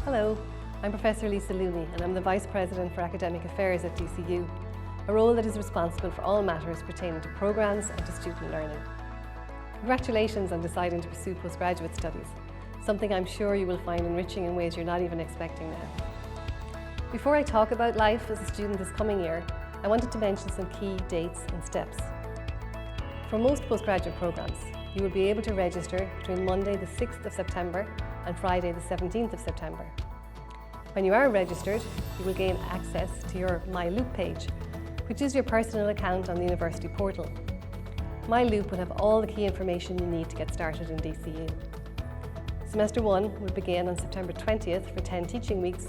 Hello, I'm Professor Lisa Looney and I'm the Vice President for Academic Affairs at DCU, a role that is responsible for all matters pertaining to programmes and to student learning. Congratulations on deciding to pursue postgraduate studies, something I'm sure you will find enriching in ways you're not even expecting now. Before I talk about life as a student this coming year, I wanted to mention some key dates and steps. For most postgraduate programmes, you will be able to register between Monday the 6th of September and Friday the 17th of September. When you are registered, you will gain access to your My Loop page, which is your personal account on the university portal. My Loop will have all the key information you need to get started in DCU. Semester 1 will begin on September 20th for 10 teaching weeks,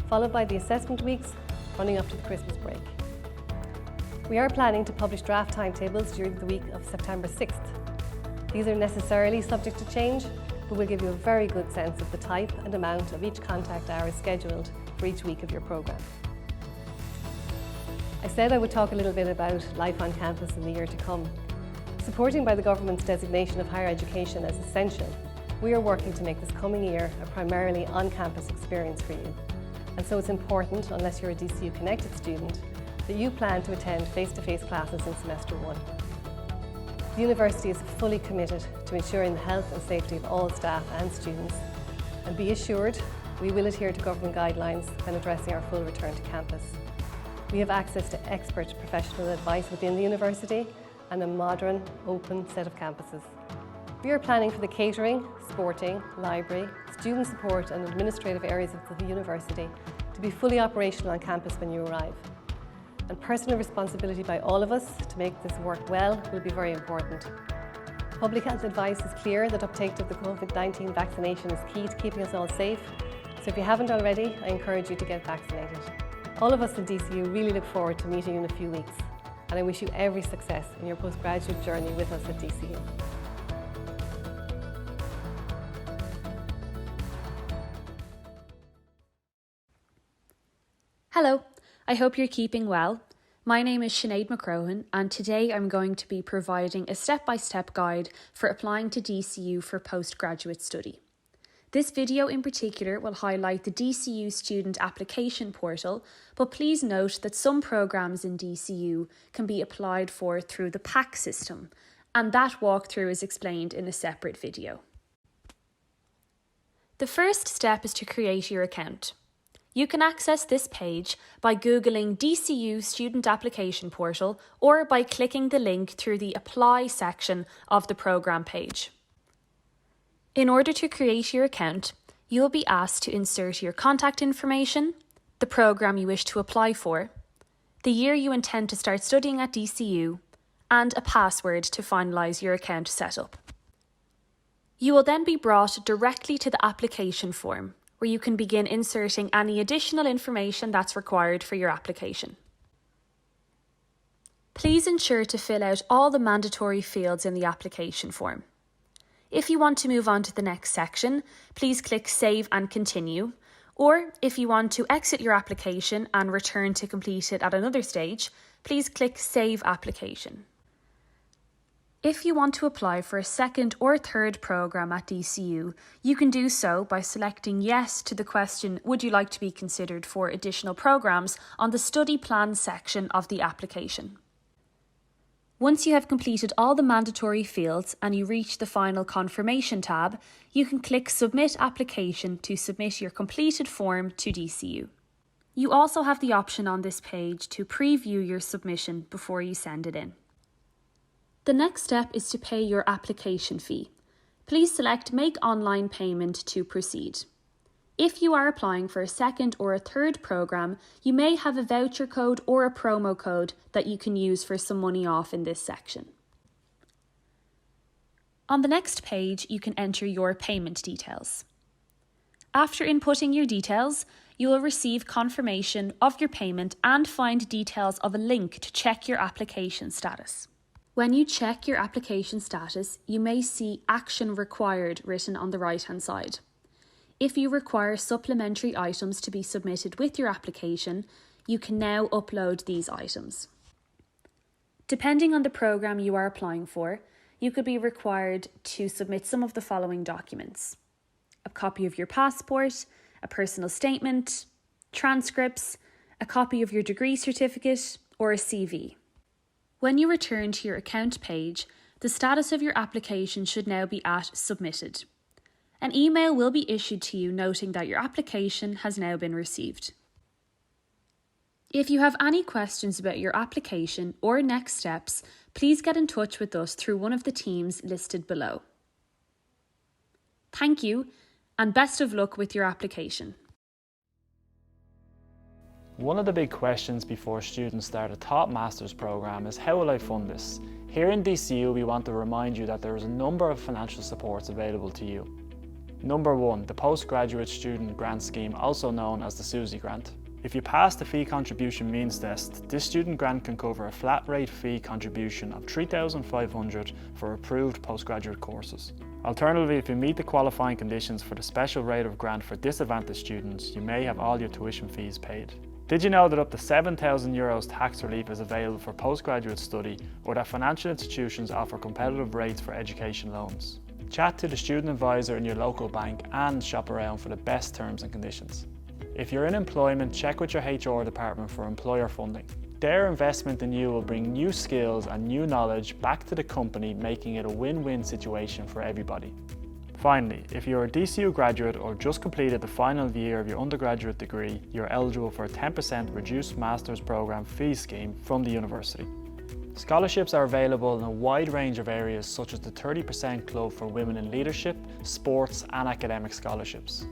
followed by the assessment weeks running up to the Christmas break. We are planning to publish draft timetables during the week of September 6th. These are necessarily subject to change, but will give you a very good sense of the type and amount of each contact hour scheduled for each week of your programme. I said I would talk a little bit about life on campus in the year to come. Supporting by the government's designation of higher education as essential, we are working to make this coming year a primarily on-campus experience for you. And so it's important, unless you're a DCU connected student, that you plan to attend face-to-face classes in Semester 1. The university is fully committed to ensuring the health and safety of all staff and students, and be assured we will adhere to government guidelines when addressing our full return to campus. We have access to expert professional advice within the university and a modern, open set of campuses. We are planning for the catering, sporting, library, student support and administrative areas of the university to be fully operational on campus when you arrive. And personal responsibility by all of us to make this work well will be very important. Public health advice is clear that uptake of the COVID-19 vaccination is key to keeping us all safe, so if you haven't already, I encourage you to get vaccinated. All of us in DCU really look forward to meeting you in a few weeks, and I wish you every success in your postgraduate journey with us at DCU. Hello, I hope you're keeping well. My name is Sinead McCrohan and today I'm going to be providing a step-by-step guide for applying to DCU for postgraduate study. This video in particular will highlight the DCU student application portal, but please note that some programmes in DCU can be applied for through the PAC system, and that walkthrough is explained in a separate video. The first step is to create your account. You can access this page by Googling DCU Student Application Portal or by clicking the link through the Apply section of the programme page. In order to create your account, you will be asked to insert your contact information, the programme you wish to apply for, the year you intend to start studying at DCU, and a password to finalise your account setup. You will then be brought directly to the application form, where you can begin inserting any additional information that's required for your application. Please ensure to fill out all the mandatory fields in the application form. If you want to move on to the next section, please click Save and Continue, or if you want to exit your application and return to complete it at another stage, please click Save Application. If you want to apply for a second or third programme at DCU, you can do so by selecting Yes to the question, would you like to be considered for additional programmes on the Study Plan section of the application. Once you have completed all the mandatory fields and you reach the final confirmation tab, you can click Submit Application to submit your completed form to DCU. You also have the option on this page to preview your submission before you send it in. The next step is to pay your application fee. Please select Make Online Payment to proceed. If you are applying for a second or a third programme, you may have a voucher code or a promo code that you can use for some money off in this section. On the next page, you can enter your payment details. After inputting your details, you will receive confirmation of your payment and find details of a link to check your application status. When you check your application status, you may see Action Required written on the right-hand side. If you require supplementary items to be submitted with your application, you can now upload these items. Depending on the programme you are applying for, you could be required to submit some of the following documents: a copy of your passport, a personal statement, transcripts, a copy of your degree certificate, or a CV. When you return to your account page, the status of your application should now be at Submitted. An email will be issued to you noting that your application has now been received. If you have any questions about your application or next steps, please get in touch with us through one of the teams listed below. Thank you, and best of luck with your application. One of the big questions before students start a top master's programme is, how will I fund this? Here in DCU, we want to remind you that there is a number of financial supports available to you. Number 1, the Postgraduate Student Grant Scheme, also known as the SUSI Grant. If you pass the fee contribution means test, this student grant can cover a flat rate fee contribution of $3,500 for approved postgraduate courses. Alternatively, if you meet the qualifying conditions for the special rate of grant for disadvantaged students, you may have all your tuition fees paid. Did you know that up to €7,000 tax relief is available for postgraduate study, or that financial institutions offer competitive rates for education loans? Chat to the student advisor in your local bank and shop around for the best terms and conditions. If you're in employment, check with your HR department for employer funding. Their investment in you will bring new skills and new knowledge back to the company, making it a win-win situation for everybody. Finally, if you're a DCU graduate or just completed the final year of your undergraduate degree, you're eligible for a 10% reduced master's programme fee scheme from the university. Scholarships are available in a wide range of areas, such as the 30% Club for Women in Leadership, sports and academic scholarships.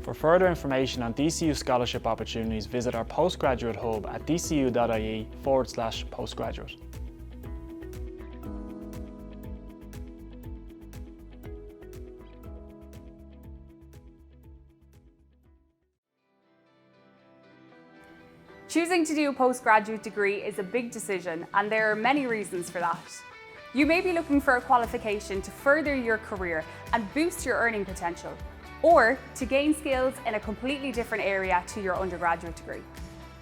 For further information on DCU scholarship opportunities, visit our postgraduate hub at dcu.ie/postgraduate. Choosing to do a postgraduate degree is a big decision, and there are many reasons for that. You may be looking for a qualification to further your career and boost your earning potential, or to gain skills in a completely different area to your undergraduate degree.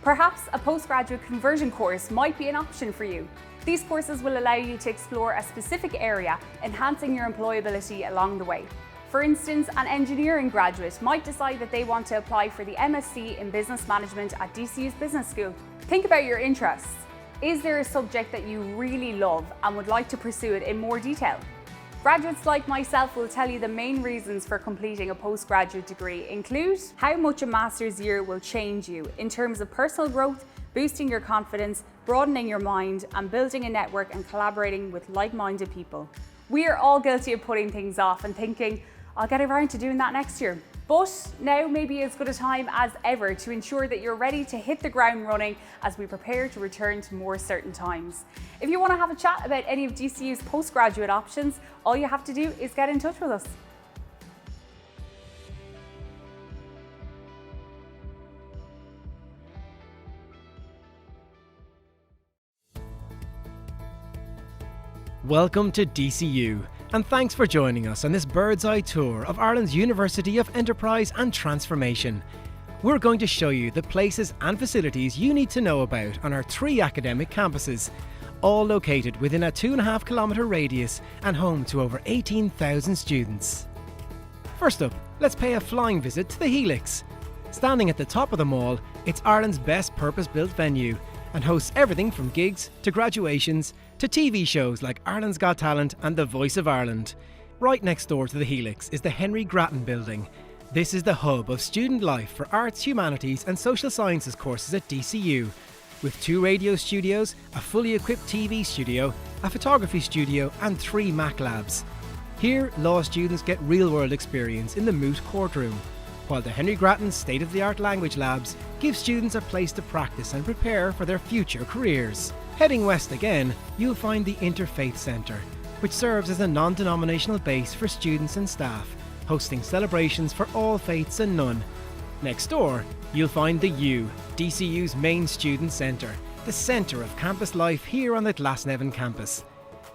Perhaps a postgraduate conversion course might be an option for you. These courses will allow you to explore a specific area, enhancing your employability along the way. For instance, an engineering graduate might decide that they want to apply for the MSc in Business Management at DCU's Business School. Think about your interests. Is there a subject that you really love and would like to pursue it in more detail? Graduates like myself will tell you the main reasons for completing a postgraduate degree include how much a master's year will change you in terms of personal growth, boosting your confidence, broadening your mind, and building a network and collaborating with like-minded people. We are all guilty of putting things off and thinking, I'll get around to doing that next year. But now may be as good a time as ever to ensure that you're ready to hit the ground running as we prepare to return to more certain times. If you want to have a chat about any of DCU's postgraduate options, all you have to do is get in touch with us. Welcome to DCU, and thanks for joining us on this bird's eye tour of Ireland's University of Enterprise and Transformation. We're going to show you the places and facilities you need to know about on our 3 academic campuses, all located within a 2.5 kilometre radius and home to over 18,000 students. First up, let's pay a flying visit to the Helix. Standing at the top of the mall, it's Ireland's best purpose-built venue and hosts everything from gigs to graduations to TV shows like Ireland's Got Talent and The Voice of Ireland. Right next door to the Helix is the Henry Grattan Building. This is the hub of student life for arts, humanities and social sciences courses at DCU, with 2 radio studios, a fully equipped TV studio, a photography studio and 3 Mac labs. Here, law students get real-world experience in the moot courtroom, while the Henry Grattan state-of-the-art language labs give students a place to practice and prepare for their future careers. Heading west again, you'll find the Interfaith Centre, which serves as a non-denominational base for students and staff, hosting celebrations for all faiths and none. Next door, you'll find the U, DCU's main student centre, the centre of campus life here on the Glasnevin campus.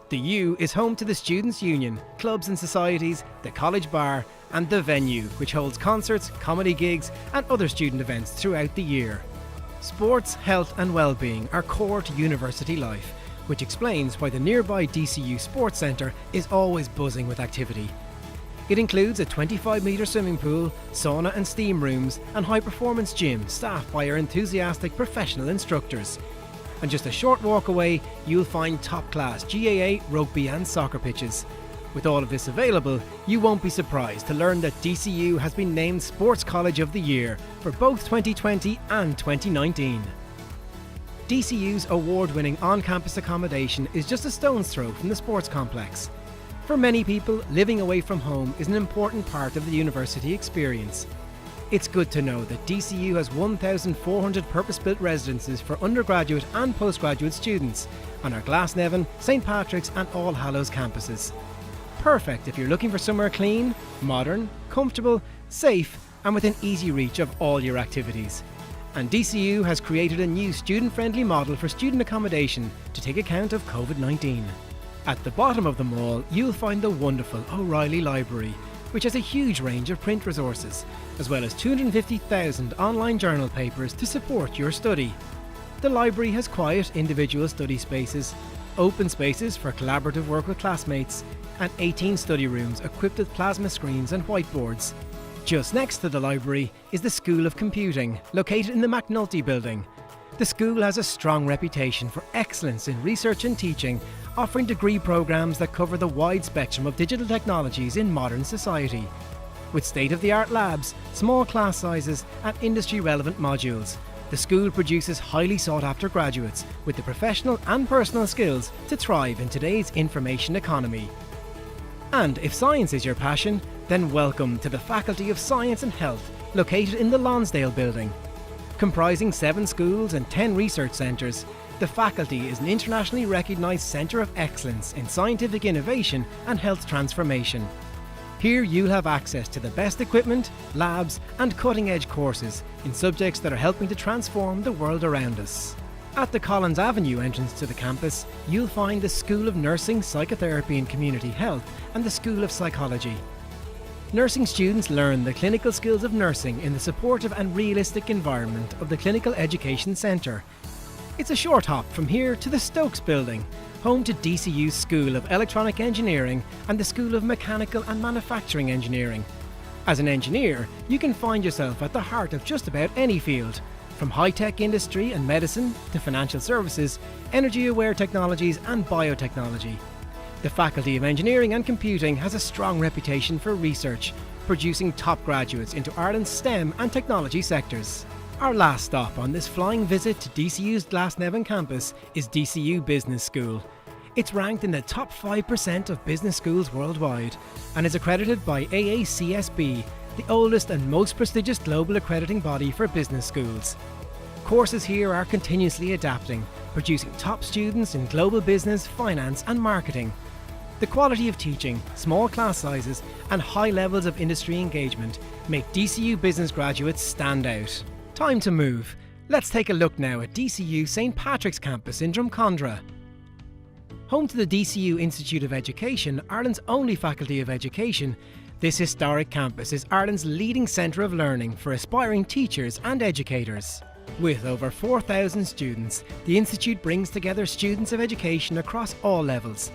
The U is home to the Students' Union, clubs and societies, the College Bar and the Venue, which holds concerts, comedy gigs and other student events throughout the year. Sports, health and well-being are core to university life, which explains why the nearby DCU Sports Centre is always buzzing with activity. It includes a 25-metre swimming pool, sauna and steam rooms, and high-performance gym staffed by our enthusiastic professional instructors. And just a short walk away, you'll find top-class GAA, rugby and soccer pitches. With all of this available, you won't be surprised to learn that DCU has been named Sports College of the Year for both 2020 and 2019. DCU's award-winning on-campus accommodation is just a stone's throw from the sports complex. For many people, living away from home is an important part of the university experience. It's good to know that DCU has 1,400 purpose-built residences for undergraduate and postgraduate students on our Glasnevin, St Patrick's and All Hallows campuses. Perfect if you're looking for somewhere clean, modern, comfortable, safe and within easy reach of all your activities. And DCU has created a new student-friendly model for student accommodation to take account of COVID-19. At the bottom of the mall, you'll find the wonderful O'Reilly Library, which has a huge range of print resources, as well as 250,000 online journal papers to support your study. The library has quiet individual study spaces, open spaces for collaborative work with classmates, and 18 study rooms equipped with plasma screens and whiteboards. Just next to the library is the School of Computing, located in the McNulty building. The school has a strong reputation for excellence in research and teaching, offering degree programs that cover the wide spectrum of digital technologies in modern society. With state-of-the-art labs, small class sizes and industry-relevant modules, the school produces highly sought-after graduates with the professional and personal skills to thrive in today's information economy. And if science is your passion, then welcome to the Faculty of Science and Health, located in the Lonsdale building. Comprising 7 schools and 10 research centres, the faculty is an internationally recognised centre of excellence in scientific innovation and health transformation. Here you'll have access to the best equipment, labs and cutting-edge courses in subjects that are helping to transform the world around us. At the Collins Avenue entrance to the campus, you'll find the School of Nursing, Psychotherapy and Community Health and the School of Psychology. Nursing students learn the clinical skills of nursing in the supportive and realistic environment of the Clinical Education Centre. It's a short hop from here to the Stokes building, home to DCU's School of Electronic Engineering and the School of Mechanical and Manufacturing Engineering. As an engineer, you can find yourself at the heart of just about any field, from high-tech industry and medicine to financial services, energy-aware technologies and biotechnology. The Faculty of Engineering and Computing has a strong reputation for research, producing top graduates into Ireland's STEM and technology sectors. Our last stop on this flying visit to DCU's Glasnevin campus is DCU Business School. It's ranked in the top 5% of business schools worldwide and is accredited by AACSB, the oldest and most prestigious global accrediting body for business schools. Courses here are continuously adapting, producing top students in global business, finance and marketing. The quality of teaching, small class sizes and high levels of industry engagement make DCU business graduates stand out. Time to move. Let's take a look now at DCU St Patrick's campus in Drumcondra. Home to the DCU Institute of Education, Ireland's only Faculty of Education, this historic campus is Ireland's leading centre of learning for aspiring teachers and educators. With over 4,000 students, the Institute brings together students of education across all levels.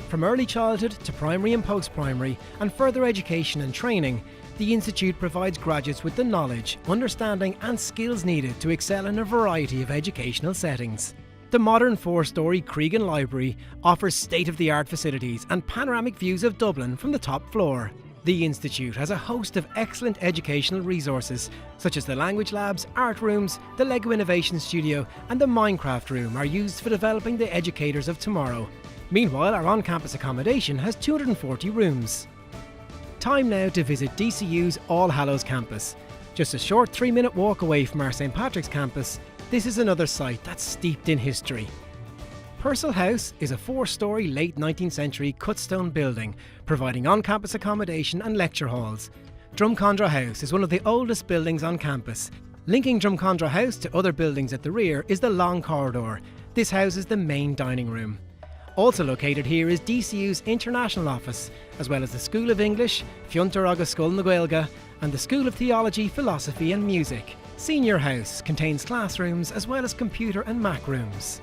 From early childhood to primary and post-primary and further education and training, the Institute provides graduates with the knowledge, understanding and skills needed to excel in a variety of educational settings. The modern 4-storey Cregan Library offers state-of-the-art facilities and panoramic views of Dublin from the top floor. The Institute has a host of excellent educational resources, such as the language labs, art rooms, the Lego Innovation Studio and the Minecraft room are used for developing the educators of tomorrow. Meanwhile, our on-campus accommodation has 240 rooms. Time now to visit DCU's All Hallows campus. Just a short 3-minute walk away from our St Patrick's campus, this is another site that's steeped in history. Purcell House is a 4-storey late 19th century cut stone building, providing on-campus accommodation and lecture halls. Drumcondra House is one of the oldest buildings on campus. Linking Drumcondra House to other buildings at the rear is the Long Corridor. This houses the main dining room. Also located here is DCU's International Office, as well as the School of English, Fiontar agus Scoil na Gaeilge, and the School of Theology, Philosophy and Music. Senior House contains classrooms as well as computer and Mac rooms.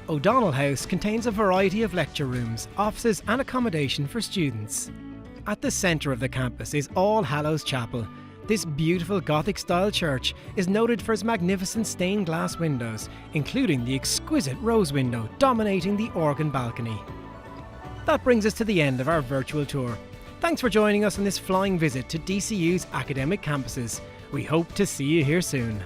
O'Donnell House contains a variety of lecture rooms, offices and accommodation for students. At the centre of the campus is All Hallows Chapel. This beautiful Gothic-style church is noted for its magnificent stained glass windows, including the exquisite rose window dominating the organ balcony. That brings us to the end of our virtual tour. Thanks for joining us on this flying visit to DCU's academic campuses. We hope to see you here soon.